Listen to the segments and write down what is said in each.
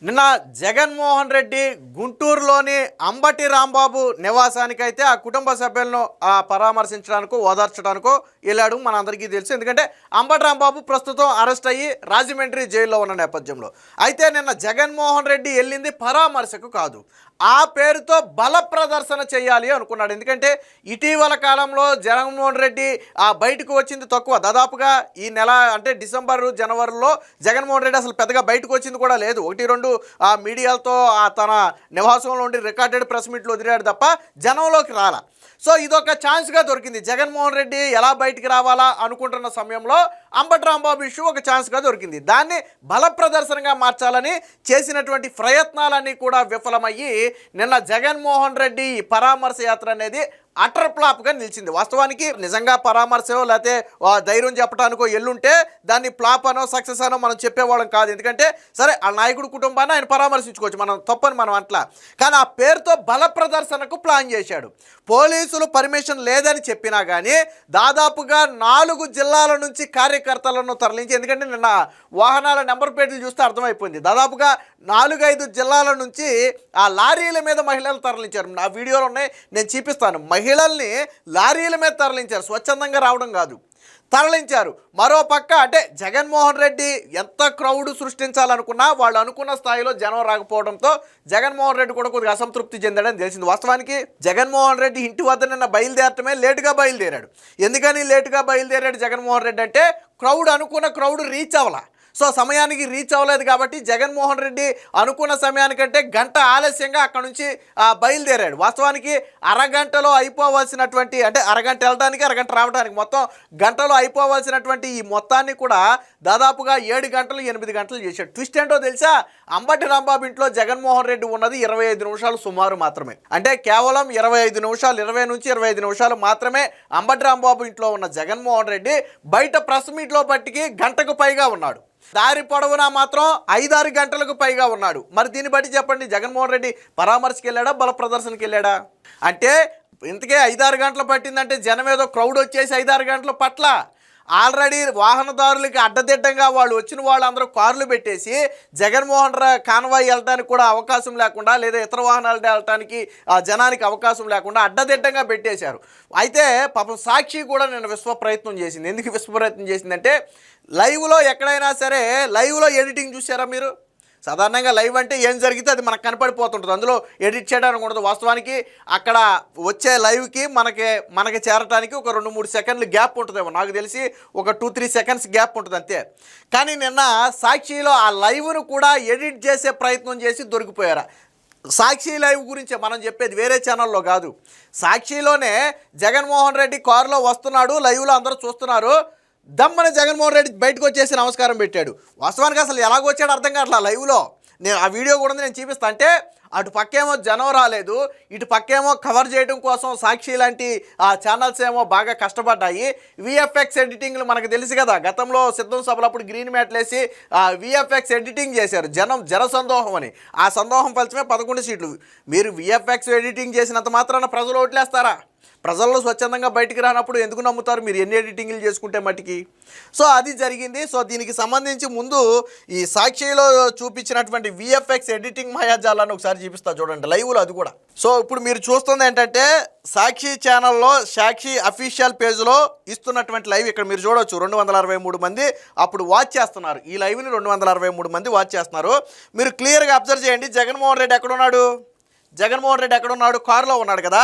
నిన్న జగన్మోహన్ రెడ్డి గుంటూరులోని అంబటి రాంబాబు నివాసానికైతే ఆ కుటుంబ సభ్యులను పరామర్శించడానికో ఓదార్చడానికో వెళ్ళాడు. మనందరికీ తెలుసు. ఎందుకంటే అంబటి రాంబాబు ప్రస్తుతం అరెస్ట్ అయ్యి రాజమండ్రి జైల్లో ఉన్న నేపథ్యంలో అయితే నిన్న జగన్మోహన్ రెడ్డి వెళ్ళింది పరామర్శకు కాదు, ఆ పేరుతో బల ప్రదర్శన చేయాలి అనుకున్నాడు. ఎందుకంటే ఇటీవల కాలంలో జగన్మోహన్ రెడ్డి బయటకు వచ్చింది తక్కువ. దాదాపుగా ఈ నెల అంటే డిసెంబర్ జనవరిలో జగన్మోహన్ రెడ్డి అసలు పెద్దగా బయటకు వచ్చింది కూడా లేదు. ఒకటి రెండు మీడియాలతో తన నివాసంలో ఉండి రికార్డెడ్ ప్రెస్ మీట్లు వదిలాడు తప్ప జనంలోకి రాలా. సో ఇదొక ఛాన్స్గా దొరికింది. జగన్మోహన్ రెడ్డి ఎలా బయటికి రావాలా అనుకుంటున్న సమయంలో అంబటి రాంబాబు ఇష్యూ ఒక ఛాన్స్గా దొరికింది. దాన్ని బల ప్రదర్శనగా మార్చాలని చేసినటువంటి ప్రయత్నాలన్నీ కూడా విఫలమయ్యి నిన్న జగన్మోహన్ రెడ్డి పరామర్శ యాత్ర అనేది అటర్ ఫ్లాప్గా నిలిచింది. వాస్తవానికి నిజంగా పరామర్శో లేకపోతే ధైర్యం చెప్పడానికో ఎల్లుంటే దాన్ని ఫ్లాప్ అనో సక్సెస్ అనో మనం చెప్పేవాళ్ళం కాదు. ఎందుకంటే సరే ఆ నాయకుడు కుటుంబాన్ని ఆయన పరామర్శించుకోవచ్చు, మనం తప్పని మనం అట్లా. కానీ ఆ పేరుతో బల ప్రదర్శనకు ప్లాన్ చేశాడు. పోలీసులు పర్మిషన్ లేదని చెప్పినా కానీ దాదాపుగా 4 జిల్లాల నుంచి కార్యకర్తలను తరలించి, ఎందుకంటే నిన్న వాహనాల నెంబర్ ప్లేట్లు చూస్తే అర్థమైపోయింది, దాదాపుగా 4-5 జిల్లాల నుంచి ఆ లారీల మీద మహిళలు తరలించారు. నా వీడియోలు ఉన్నాయి, నేను చూపిస్తాను. మహిళల్ని లారీల మీద తరలించారు, స్వచ్ఛందంగా రావడం కాదు, తరలించారు. మరో పక్క అంటే జగన్మోహన్ రెడ్డి ఎంత క్రౌడ్ సృష్టించాలనుకున్నా వాళ్ళు అనుకున్న స్థాయిలో జనం రాకపోవడంతో జగన్మోహన్ రెడ్డి కూడా కొద్దిగా అసంతృప్తి చెందాడని తెలిసింది. వాస్తవానికి జగన్మోహన్ రెడ్డి ఇంటి వద్ద నిన్న బయలుదేరటమే లేటుగా బయలుదేరాడు. ఎందుకని లేటుగా బయలుదేరాడు జగన్మోహన్ రెడ్డి అంటే అనుకున్న క్రౌడ్ రీచ్ అవ్వాల. సో సమయానికి రీచ్ అవ్వలేదు కాబట్టి జగన్మోహన్ రెడ్డి అనుకున్న సమయానికంటే గంట ఆలస్యంగా అక్కడ నుంచి బయలుదేరాడు. వాస్తవానికి అరగంటలో అయిపోవాల్సినటువంటి, అంటే అరగంట వెళ్ళడానికి అరగంట రావడానికి, మొత్తం గంటలో అయిపోవాల్సినటువంటి ఈ మొత్తాన్ని కూడా దాదాపుగా 7 గంటలు 8 గంటలు చేశాడు. ట్విస్ట్ ఏంటో తెలుసా? అంబటి రాంబాబు ఇంట్లో జగన్మోహన్ రెడ్డి ఉన్నది 25 నిమిషాలు సుమారు మాత్రమే. అంటే కేవలం 25 నిమిషాలు, 20 నుంచి 25 నిమిషాలు మాత్రమే అంబటి రాంబాబు ఇంట్లో ఉన్న జగన్మోహన్ రెడ్డి బయట ప్రెస్ మీట్లో పట్టికి గంటకు పైగా ఉన్నాడు. దారి పొడవునా మాత్రం 5-6 గంటలకు పైగా ఉన్నాడు. మరి దీన్ని బట్టి చెప్పండి, జగన్మోహన్ రెడ్డి పరామర్శకి వెళ్ళాడా, బల ప్రదర్శనకి వెళ్ళాడా? అంటే ఇంతకే 5-6 గంటలు పట్టిందంటే జనం ఏదో క్రౌడ్ వచ్చేసి 5-6 గంటల పట్ల ఆల్రెడీ వాహనదారులకి అడ్డదిడ్డంగా వాళ్ళు వచ్చిన వాళ్ళందరూ కార్లు పెట్టేసి జగన్మోహన్ కాన్వాయ్ వెళ్ళడానికి కూడా అవకాశం లేకుండా, లేదా ఇతర వాహనాలు వెళ్ళటానికి జనానికి అవకాశం లేకుండా అడ్డదిడ్డంగా పెట్టేశారు. అయితే పాపం సాక్షి కూడా నేను విశ్వ ప్రయత్నం చేసింది. ఎందుకు విశ్వ ప్రయత్నం చేసిందంటే లైవ్లో ఎక్కడైనా సరే లైవ్లో ఎడిటింగ్ చూసారా మీరు? సాధారణంగా లైవ్ అంటే ఏం జరిగితే అది మనకు కనపడిపోతుంటుంది, అందులో ఎడిట్ చేయడానికి ఉండదు. వాస్తవానికి అక్కడ వచ్చే లైవ్కి మనకి చేరటానికి ఒక 2-3 సెకండ్లు గ్యాప్ ఉంటుందేమో, నాకు తెలిసి ఒక 2-3 సెకండ్స్ గ్యాప్ ఉంటుంది అంతే. కానీ నిన్న సాక్షిలో ఆ లైవ్ను కూడా ఎడిట్ చేసే ప్రయత్నం చేసి దొరికిపోయారు. సాక్షి లైవ్ గురించే మనం చెప్పేది, వేరే ఛానల్లో కాదు. సాక్షిలోనే జగన్మోహన్ రెడ్డి కారులో వస్తున్నాడు, లైవ్లో అందరూ చూస్తున్నారు. దమ్మని జగన్మోహన్ రెడ్డి బయటకు వచ్చేసి నమస్కారం పెట్టాడు. వాస్తవానికి అసలు ఎలాగొచ్చాడు అర్థం కావట్లా. లైవ్లో నేను ఆ వీడియో కూడా నేను చూపిస్తా. అంటే అటు పక్కేమో జనం రాలేదు, ఇటు పక్కేమో కవర్ చేయడం కోసం సాక్షి లాంటి ఛానల్స్ ఏమో బాగా కష్టపడ్డాయి. విఎఫ్ఎక్స్ ఎడిటింగ్లు మనకు తెలుసు కదా, గతంలో సిద్ధం సభలు అప్పుడు గ్రీన్ మ్యాట్లు వేసి విఎఫ్ఎక్స్ ఎడిటింగ్ చేశారు. జన సందోహం అని. ఆ సందోహం ఫలితమే 11 సీట్లు. మీరు విఎఫ్ఎక్స్ ఎడిటింగ్ చేసినంత మాత్రాన ప్రజలు ఓట్లేస్తారా? ప్రజల్లో స్వచ్ఛందంగా బయటికి రానప్పుడు ఎందుకు నమ్ముతారు మీరు ఎన్ని ఎడిటింగ్లు చేసుకుంటే మట్టికి? సో అది జరిగింది. సో దీనికి సంబంధించి ముందు ఈ సాక్షిలో చూపించినటువంటి విఎఫ్ఎక్స్ ఎడిటింగ్ మాయాజాలాన్ని ఒకసారి చూపిస్తా చూడండి లైవ్లో, అది కూడా. సో ఇప్పుడు మీరు చూస్తుంది ఏంటంటే సాక్షి ఛానల్లో సాక్షి అఫీషియల్ పేజ్లో ఇస్తున్నటువంటి లైవ్ ఇక్కడ మీరు చూడవచ్చు. 263 మంది అప్పుడు వాచ్ చేస్తున్నారు. ఈ లైవ్ని 263 మంది వాచ్ చేస్తున్నారు. మీరు క్లియర్గా అబ్జర్వ్ చేయండి. జగన్మోహన్ రెడ్డి ఎక్కడున్నాడు? కారులో ఉన్నాడు కదా.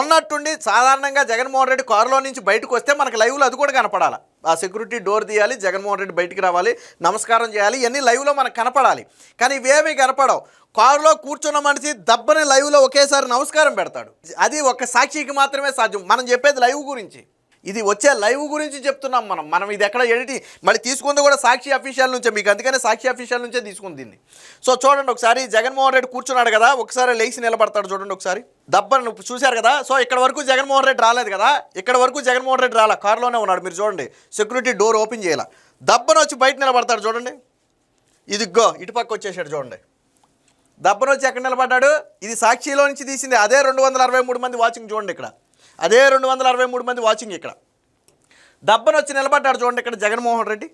ఉన్నట్టుండి సాధారణంగా జగన్మోహన్ రెడ్డి కారులో నుంచి బయటకు వస్తే మనకు లైవ్లో అది కూడా కనపడాలి. ఆ సెక్యూరిటీ డోర్ తీయాలి, జగన్మోహన్ రెడ్డి బయటికి రావాలి, నమస్కారం చేయాలి, ఇవన్నీ లైవ్లో మనకు కనపడాలి. కానీ ఇవేమీ కనపడవు. కారులో కూర్చున్న మనిషి దబ్బని లైవ్లో ఒకేసారి నమస్కారం పెడతాడు. అది ఒక సాక్షికి మాత్రమే సాధ్యం. మనం చెప్పేది లైవ్ గురించి, ఇది వచ్చే లైవ్ గురించి చెప్తున్నాం. మనం ఇది ఎక్కడ ఎడిటింగ్ మళ్ళీ తీసుకుంది కూడా సాక్షి అఫీషియల్ నుంచే, మీకు అందుకనే సాక్షి అఫీషియల్ నుంచే తీసుకుంది దీన్ని. సో చూడండి ఒకసారి, జగన్మోహన్ రెడ్డి కూర్చున్నాడు కదా, ఒకసారి లేచి నిలబడతాడు చూడండి ఒకసారి. దబ్బని చూశారు కదా. సో ఇక్కడ వరకు జగన్మోహన్ రెడ్డి రాలేదు కదా, ఇక్కడ వరకు జగన్మోహన్ రెడ్డి రాలా, కారులోనే ఉన్నాడు. మీరు చూడండి, సెక్యూరిటీ డోర్ ఓపెన్ చేయాల, దబ్బని వచ్చి బయట నిలబడతాడు చూడండి. ఇదిగో ఇటుపక్క వచ్చేసాడు చూడండి. దబ్బని వచ్చి ఎక్కడ నిలబడ్డాడు? ఇది సాక్షిలో నుంచి తీసింది. అదే 263 మంది వాచింగ్ చూడండి ఇక్కడ. అదే 263 మంది వాచింగ్ ఇక్కడ. దబ్బను వచ్చి నిలబడ్డాడు చూడండి ఇక్కడ జగన్మోహన్ రెడ్డి.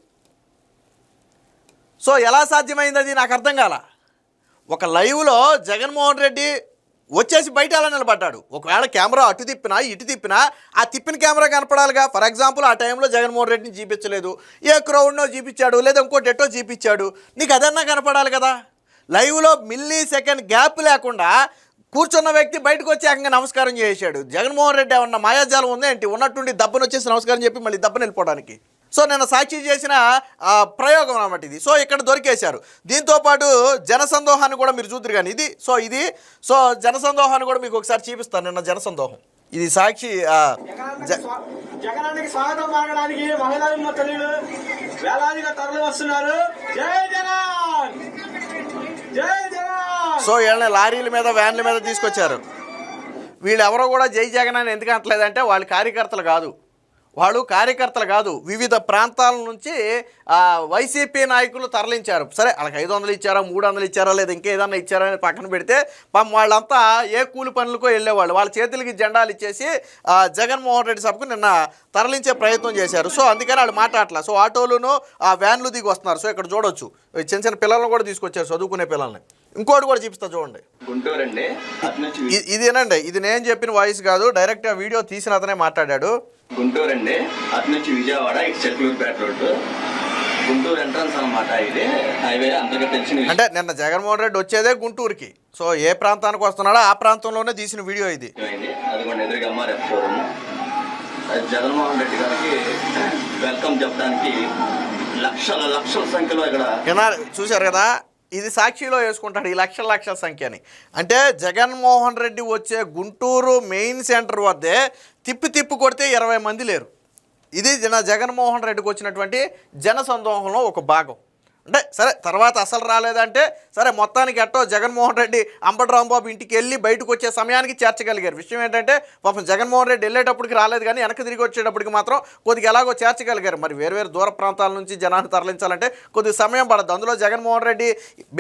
సో ఎలా సాధ్యమైంది అది నాకు అర్థం కాల. ఒక లైవ్లో జగన్మోహన్ రెడ్డి వచ్చేసి బయట అలా నిలబడ్డాడు. ఒకవేళ కెమెరా అటు తిప్పినా ఇటు తిప్పినా ఆ తిప్పిన కెమెరా కనపడాలిగా. ఫర్ ఎగ్జాంపుల్ ఆ టైంలో జగన్మోహన్ రెడ్డిని చూపించలేదు, ఏ క్రౌడ్నో చూపించాడు, లేదా ఇంకోటి ఎట్టో చూపించాడు, నీకు అదన్నా కనపడాలి కదా. లైవ్లో మిల్లీ సెకండ్ గ్యాప్ లేకుండా కూర్చున్న వ్యక్తి బయటకు వచ్చి ఏకంగా నమస్కారం చేశాడు. జగన్మోహన్ రెడ్డి ఏమన్నా మాయాజాలం ఉంది ఏంటి? ఉన్నట్టుండి దబ్బను వచ్చేసి నమస్కారం చెప్పి మళ్ళీ దబ్బను వెళ్ళిపోవడానికి. సో నేను సాక్షి చేసిన ప్రయోగం అన్నమాట ఇది. సో ఇక్కడ దొరికేశారు. దీంతోపాటు జనసందోహాన్ని కూడా మీరు చూద్దరు కానీ ఇది జనసందోహాన్ని కూడా మీకు ఒకసారి చూపిస్తాను. నిన్న జనసందోహం ఇది సాక్షి జగనానికి స్వాగతం పలకడానికి మహిళా తల్లులు వేలాదిగా తరలి వస్తున్నారు. జై జగన్, జై జగన్. సో వీళ్ళని లారీల మీద వ్యాన్ల మీద తీసుకొచ్చారు. వీళ్ళు ఎవరో కూడా జై జగన్ అని ఎందుకు అంటలేదంటే వాళ్ళు కార్యకర్తలు కాదు, వివిధ ప్రాంతాల నుంచి వైసీపీ నాయకులు తరలించారు. సరే వాళ్ళకి 500 ఇచ్చారా, 300 ఇచ్చారా, లేదా ఇంకేదన్నా ఇచ్చారా అని పక్కన పెడితే పాపం వాళ్ళంతా ఏ కూలి పనులకో వెళ్ళేవాళ్ళు. వాళ్ళ చేతులకి జెండాలు ఇచ్చేసి జగన్మోహన్ రెడ్డి సభకు నిన్న తరలించే ప్రయత్నం చేశారు. సో అందుకని వాళ్ళు మాట్లాడలే. సో ఆటోలును వ్యాన్లు దిగి వస్తున్నారు. సో ఇక్కడ చూడొచ్చు చిన్న చిన్న పిల్లలను కూడా తీసుకొచ్చారు, చదువుకునే పిల్లల్ని. ఇంకోటి కూడా చూపిస్తా చూడండి. ఇదేనండి, ఇది నేను చెప్పిన వాయిస్ కాదు, డైరెక్ట్గా వీడియో తీసిన అతనే మాట్లాడాడు. గుంటూరు అండి, అటు నుంచి విజయవాడ, ఇటు చెట్లూరుపేట రోడ్డు, గుంటూరు ఎంట్రన్స్ అనమాట. ఇది హైవే అందరికీ తెలిసిన. అంటే నిన్న జగన్మోహన్ రెడ్డి వచ్చేదే గుంటూరుకి. సో ఏ ప్రాంతానికి వస్తున్నాడో ఆ ప్రాంతంలోనే తీసిన వీడియో ఇది. అదిగోండి ఎదురుగా ఎంఆర్ఎఫ్ షోరూమ్. జగన్మోహన్ రెడ్డి గారికి వెల్కమ్ చెప్పడానికి లక్షల సంఖ్యలో ఇక్కడ చూశారు కదా. ఇది సాక్షిలో వేసుకుంటాడు ఈ లక్షల సంఖ్యని. అంటే జగన్మోహన్ రెడ్డి వచ్చే గుంటూరు మెయిన్ సెంటర్ వద్దే తిప్పి కొడితే 20 మంది లేరు. ఇది జగన్మోహన్ రెడ్డికి వచ్చినటువంటి జనసందోహంలో ఒక భాగం. అంటే సరే తర్వాత అసలు రాలేదంటే సరే మొత్తానికి ఎట్టో జగన్మోహన్ రెడ్డి అంబటి రాంబాబు ఇంటికి వెళ్ళి బయటకు వచ్చే సమయానికి చేర్చగలిగారు. విషయం ఏంటంటే పాపం జగన్మోహన్ రెడ్డి వెళ్ళేటప్పటికి రాలేదు కానీ వెనక్కి తిరిగి వచ్చేటప్పటికి మాత్రం కొద్దిగా ఎలాగో చేర్చగలిగారు. మరి వేరు దూర ప్రాంతాల నుంచి జనాన్ని తరలించాలంటే కొద్దిగా సమయం పడద్దు. అందులో జగన్మోహన్ రెడ్డి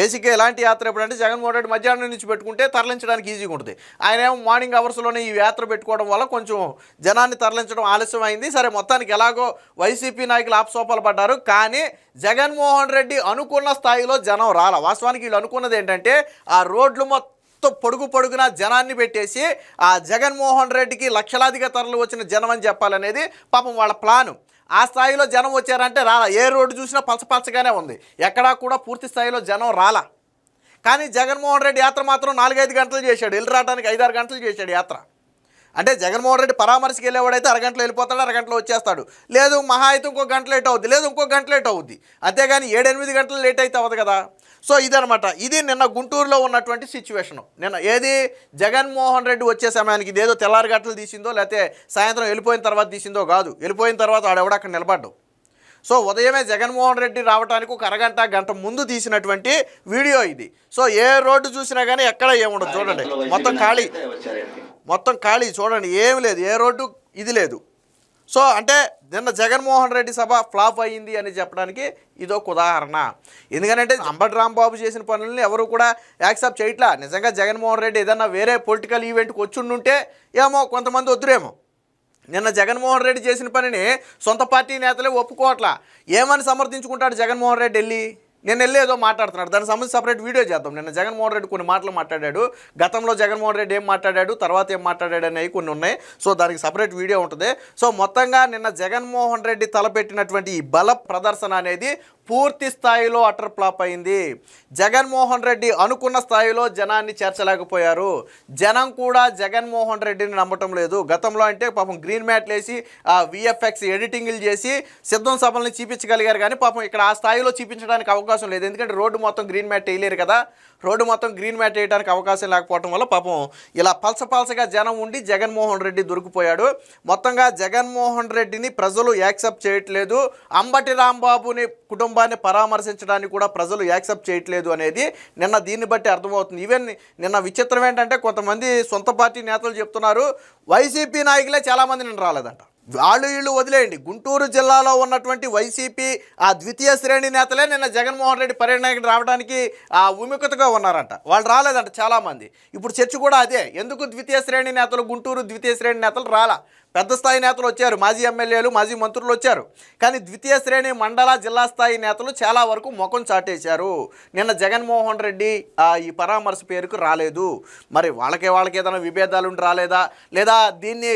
బేసిక్గా ఎలాంటి యాత్ర ఎప్పుడంటే జగన్మోహన్ రెడ్డి మధ్యాహ్నం నుంచి పెట్టుకుంటే తరలించడానికి ఈజీగా ఉంటుంది. ఆయన ఏమో మార్నింగ్ అవర్స్లోనే ఈ యాత్ర పెట్టుకోవడం వల్ల కొంచెం జనాన్ని తరలించడం ఆలస్యం అయింది. సరే మొత్తానికి ఎలాగో వైసీపీ నాయకులు ఆపసోపాలు పడ్డారు. కానీ జగన్మోహన్ రెడ్డి అనుకున్న స్థాయిలో జనం రాల. వాస్తవానికి వీళ్ళు అనుకున్నది ఏంటంటే ఆ రోడ్లు మొత్తం పొడుగున జనాన్ని పెట్టేసి ఆ జగన్మోహన్ రెడ్డికి లక్షలాదిగా తరలి వచ్చిన జనం అని చెప్పాలనేది పాపం వాళ్ళ ప్లాను. ఆ స్థాయిలో జనం వచ్చారంటే రాలా. ఏ రోడ్డు చూసినా పచ్చగానే ఉంది, ఎక్కడా కూడా పూర్తి స్థాయిలో జనం రాలా. కానీ జగన్మోహన్ రెడ్డి యాత్ర మాత్రం 4-5 గంటలు చేశాడు. వెళ్ళి రావడానికి 5-6 గంటలు చేశాడు యాత్ర. అంటే జగన్మోహన్ రెడ్డి పరామర్శకి వెళ్ళేవాడైతే అరగంటలో వెళ్ళిపోతాడు, అరగంటలో వచ్చేస్తాడు. లేదు మహా అయితే ఇంకో గంట లేట్ అవుద్ది, లేదు ఇంకో గంట లేట్ అవుద్ది. అంతేగాని 7-8 గంటలు లేట్ అయితే అవ్వదు కదా. సో ఇదనమాట. ఇది నిన్న గుంటూరులో ఉన్నటువంటి సిచ్యువేషను. నిన్న ఏది జగన్మోహన్ రెడ్డి వచ్చే సమయానికి ఇదేదో తెల్లారి గంటలు తీసిందో లేకపోతే సాయంత్రం వెళ్ళిపోయిన తర్వాత తీసిందో కాదు. వెళ్ళిపోయిన తర్వాత ఆడెవడ అక్కడ నిలబడ్డావు. సో ఉదయమే జగన్మోహన్ రెడ్డి రావడానికి ఒక గంట ముందు తీసినటువంటి వీడియో ఇది. సో ఏ రోడ్డు చూసినా కానీ ఎక్కడ ఏముండదు. చూడండి మొత్తం ఖాళీ చూడండి, ఏమి లేదు, ఏ రోడ్డు ఇది లేదు. సో అంటే నిన్న జగన్మోహన్ రెడ్డి సభ ఫ్లాప్ అయ్యింది అని చెప్పడానికి ఇదొక ఉదాహరణ. ఎందుకంటే అంబటి రాంబాబు చేసిన పనులని ఎవరు కూడా యాక్సెప్ట్ చేయట్లా. నిజంగా జగన్మోహన్ రెడ్డి ఏదన్నా వేరే పొలిటికల్ ఈవెంట్కి వచ్చుండుంటే ఏమో కొంతమంది వద్దురేమో. నిన్న జగన్మోహన్ రెడ్డి చేసిన పనిని సొంత పార్టీ నేతలే ఒప్పుకోవట్లా. ఏమని సమర్థించుకుంటాడు జగన్మోహన్ రెడ్డి వెళ్ళి? నేను వెళ్ళి ఏదో మాట్లాడుతున్నాడు. దానికి సంబంధించి సపరేట్ వీడియో చేద్దాం. నిన్న జగన్మోహన్ రెడ్డి కొన్ని మాటలు మాట్లాడాడు, గతంలో జగన్మోహన్ రెడ్డి ఏం మాట్లాడాడు, తర్వాత ఏం మాట్లాడాడు అనేవి కొన్ని ఉన్నాయి. సో దానికి సపరేట్ వీడియో ఉంటుంది. సో మొత్తంగా నిన్న జగన్మోహన్ రెడ్డి తలపెట్టినటువంటి ఈ బల ప్రదర్శన అనేది పూర్తి స్థాయిలో అటర్ ఫ్లాప్ అయింది. జగన్మోహన్ రెడ్డి అనుకున్న స్థాయిలో జనాన్ని చేర్చలేకపోయారు. జనం కూడా జగన్మోహన్ రెడ్డిని నమ్మటం లేదు. గతంలో అంటే పాపం గ్రీన్ మ్యాట్లు వేసి విఎఫ్ఎక్స్ ఎడిటింగ్లు చేసి సిద్ధం సభల్ని చూపించగలిగారు. కానీ పాపం ఇక్కడ ఆ స్థాయిలో చూపించడానికి అవకాశం లేదు. ఎందుకంటే రోడ్డు మొత్తం గ్రీన్ మ్యాట్ వేయలేరు కదా. రోడ్డు మొత్తం గ్రీన్ మ్యాట్ వేయడానికి అవకాశం లేకపోవడం వల్ల పాపం ఇలా పలసగా జనం ఉండి జగన్మోహన్ రెడ్డి దొరికిపోయాడు. మొత్తంగా జగన్మోహన్ రెడ్డిని ప్రజలు యాక్సెప్ట్ చేయట్లేదు. అంబటి రాంబాబుని కుటుంబాన్ని పరామర్శించడానికి కూడా ప్రజలు యాక్సెప్ట్ చేయట్లేదు అనేది నిన్న దీన్ని బట్టి అర్థమవుతుంది. ఈవెన్ నిన్న విచిత్రం ఏంటంటే కొంతమంది సొంత పార్టీ నేతలు చెప్తున్నారు వైసీపీ నాయకులే చాలామంది నిన్న రాలేదంట. వీళ్ళు వదిలేయండి, గుంటూరు జిల్లాలో ఉన్నటువంటి వైసీపీ ఆ ద్వితీయ శ్రేణి నేతలే నిన్న జగన్మోహన్ రెడ్డి పర్యటనకి రావడానికి విముఖతగా ఉన్నారంట. వాళ్ళు రాలేదంట చాలామంది. ఇప్పుడు చర్చ కూడా అదే, ఎందుకు ద్వితీయ శ్రేణి నేతలు గుంటూరు ద్వితీయ శ్రేణి నేతలు రాలా. పెద్ద స్థాయి నేతలు వచ్చారు, మాజీ ఎమ్మెల్యేలు, మాజీ మంత్రులు వచ్చారు. కానీ ద్వితీయ శ్రేణి మండల జిల్లా స్థాయి నేతలు చాలా వరకు ముఖం చాటేశారు. నిన్న జగన్మోహన్ రెడ్డి ఈ పరామర్శ పేరుకు రాలేదు. మరి వాళ్ళకి ఏదైనా విభేదాలు ఉండి రాలేదా, లేదా దీన్ని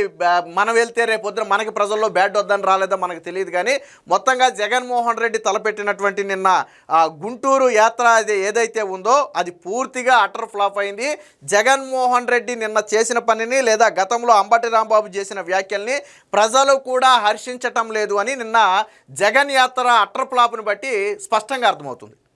మనం వెళ్తే రేపొద్దున మనకి ప్రజల్లో బ్యాడ్ వద్దని రాలేదా మనకు తెలియదు. కానీ మొత్తంగా జగన్మోహన్ రెడ్డి తలపెట్టినటువంటి నిన్న గుంటూరు యాత్ర అది ఏదైతే ఉందో అది పూర్తిగా అటర్ ఫ్లాప్ అయింది. జగన్మోహన్ రెడ్డి నిన్న చేసిన పనిని లేదా గతంలో అంబటి రాంబాబు చేసిన వ్యాఖ్యల్ని ప్రజలు కూడా హర్షించటం లేదు అని నిన్న జగన్ యాత్ర అటర్ ఫ్లాప్ను బట్టి స్పష్టంగా అర్థమవుతుంది.